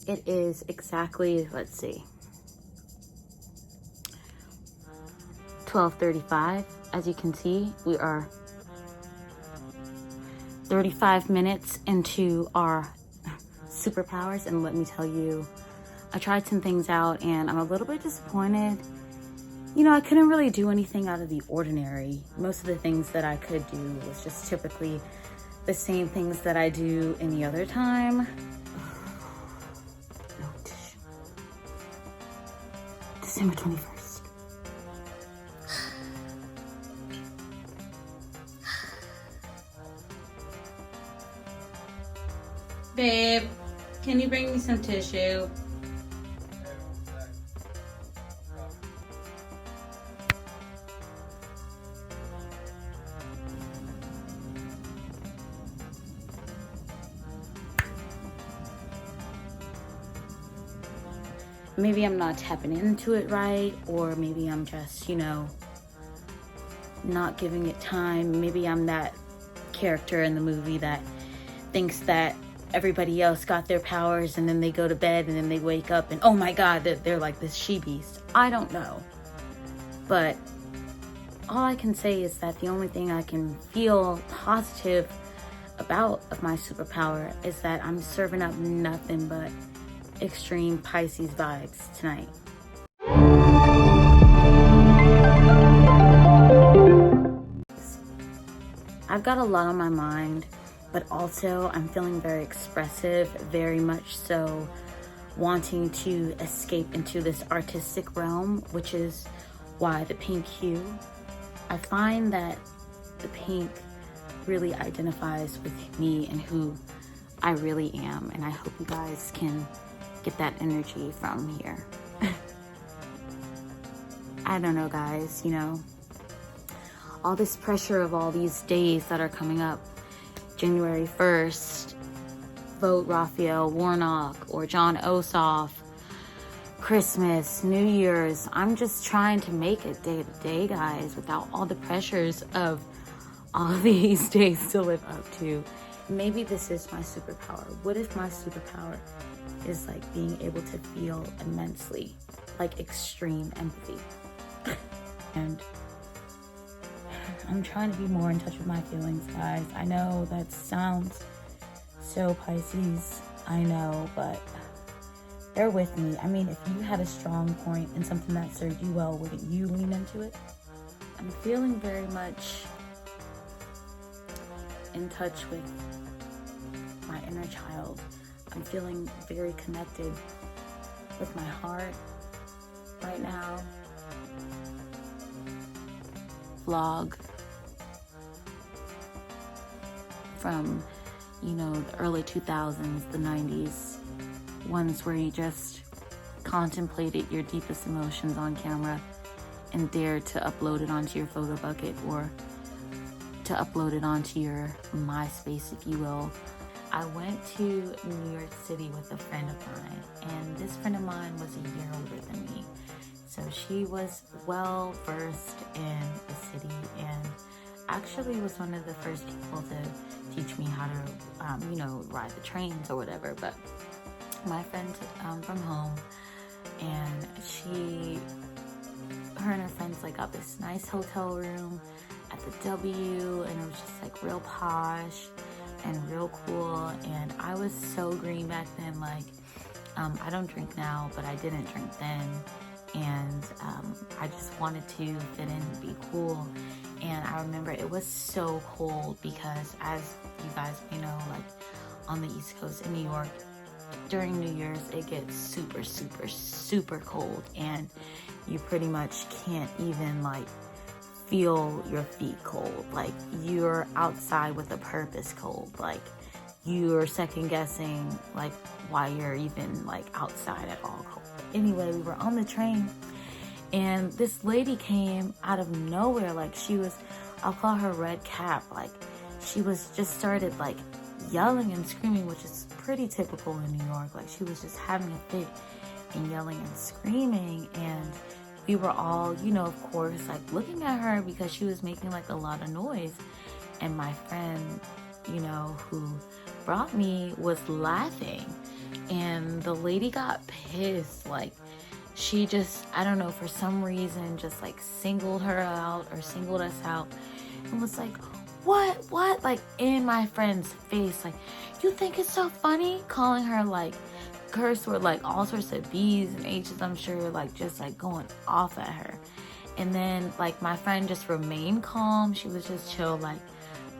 It is exactly, let's see, 12:35. As you can see, we are 35 minutes into our superpowers, and let me tell you, I tried some things out and I'm a little bit disappointed. You know, I couldn't really do anything out of the ordinary. Most of the things that I could do was just typically the same things that I do any other time. No tissue. December 21st. Babe, can you bring me some tissue? Maybe I'm not tapping into it right, or maybe I'm just, you know, not giving it time. Maybe I'm that character in the movie that thinks that everybody else got their powers and then they go to bed and then they wake up and oh my god, they're like this she-beast. I don't know. But all I can say is that the only thing I can feel positive about of my superpower is that I'm serving up nothing but extreme Pisces vibes tonight. I've got a lot on my mind, but also I'm feeling very expressive, very much so wanting to escape into this artistic realm, which is why the pink hue. I find that the pink really identifies with me and who I really am, and I hope you guys can get that energy from here. I don't know, guys, you know, all this pressure of all these days that are coming up. January 1st, vote Raphael Warnock or John Ossoff, Christmas, New Year's. I'm just trying to make it day to day, guys, without all the pressures of all of these days to live up to. Maybe this is my superpower. What if my superpower is like being able to feel immensely, like extreme empathy? And I'm trying to be more in touch with my feelings, guys. I know that sounds so Pisces, I know, but bear with me. I mean, if you had a strong point and something that served you well, wouldn't you lean into it? I'm feeling very much in touch with my inner child. I'm feeling very connected with my heart right now. Vlog from, you know, the early 2000s, the 90s, ones where you just contemplated your deepest emotions on camera and dared to upload it onto your photo bucket or to upload it onto your MySpace, if you will. I went to New York City with a friend of mine, and this friend of mine was a year older than me. So she was well versed in the city and actually was one of the first people to teach me how to, you know, ride the trains or whatever. But my friend from home, and her and her friends like got this nice hotel room at the W, and it was just like real posh and real cool. And I was so green back then. Like, I don't drink now, but I didn't drink then. And I just wanted to fit in and be cool. And I remember it was so cold because, as you guys may know, like on the East Coast in New York, during New Year's, it gets super, super, super cold. And you pretty much can't even like feel your feet cold. Like, you're outside with a purpose cold. Like, you're second guessing like why you're even like outside at all cold. Anyway, we were on the train and this lady came out of nowhere. Like, she was, I'll call her Red Cap. Like, she was just started like yelling and screaming, which is pretty typical in New York. Like, she was just having a fit and yelling and screaming. And we were all, you know, of course, like looking at her because she was making like a lot of noise. And my friend, you know, who brought me was laughing. and the lady got pissed. Like, she just, I don't know, for some reason, just like singled her out or singled us out and was like, what, like in my friend's face, like, you think it's so funny? Calling her like curse word, like all sorts of B's and H's, I'm sure, like just like going off at her. And then like my friend just remained calm. She was just chill, like,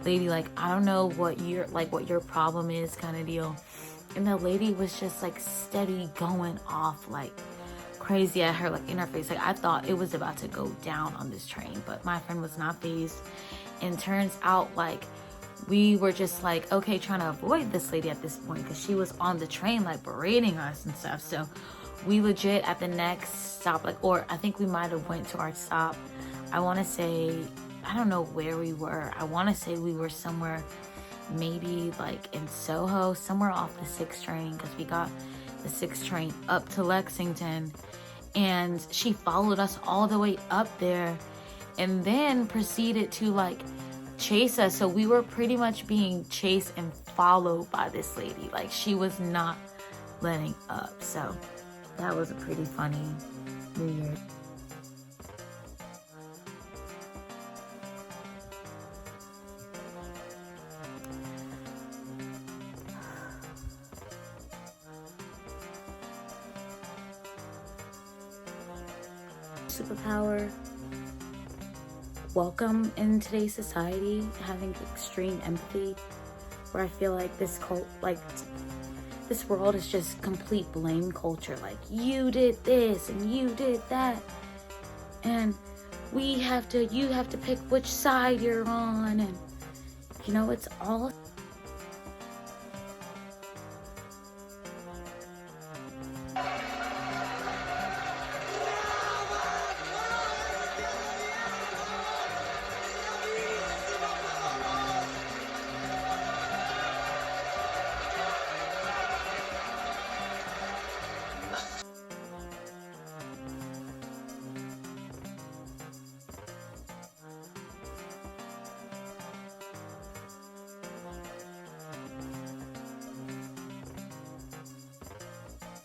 lady, like, I don't know what your problem is, kind of deal. And the lady was just like steady going off like crazy at her, like in her face. Like, I thought it was about to go down on this train, but my friend was not fazed. And turns out like we were just like, okay, trying to avoid this lady at this point because she was on the train like berating us and stuff. So we legit at the next stop, like, or I think we might have went to our stop. I want to say, I don't know where we were. I want to say we were somewhere maybe like in Soho, somewhere off the 6th train, because we got the 6th train up to Lexington, and she followed us all the way up there and then proceeded to like chase us. So we were pretty much being chased and followed by this lady. Like, she was not letting up. So that was a pretty funny New Year. Superpower. Welcome in today's society, having extreme empathy, where I feel like this world is just complete blame culture. Like, you did this and you did that, and you have to pick which side you're on, and you know, it's all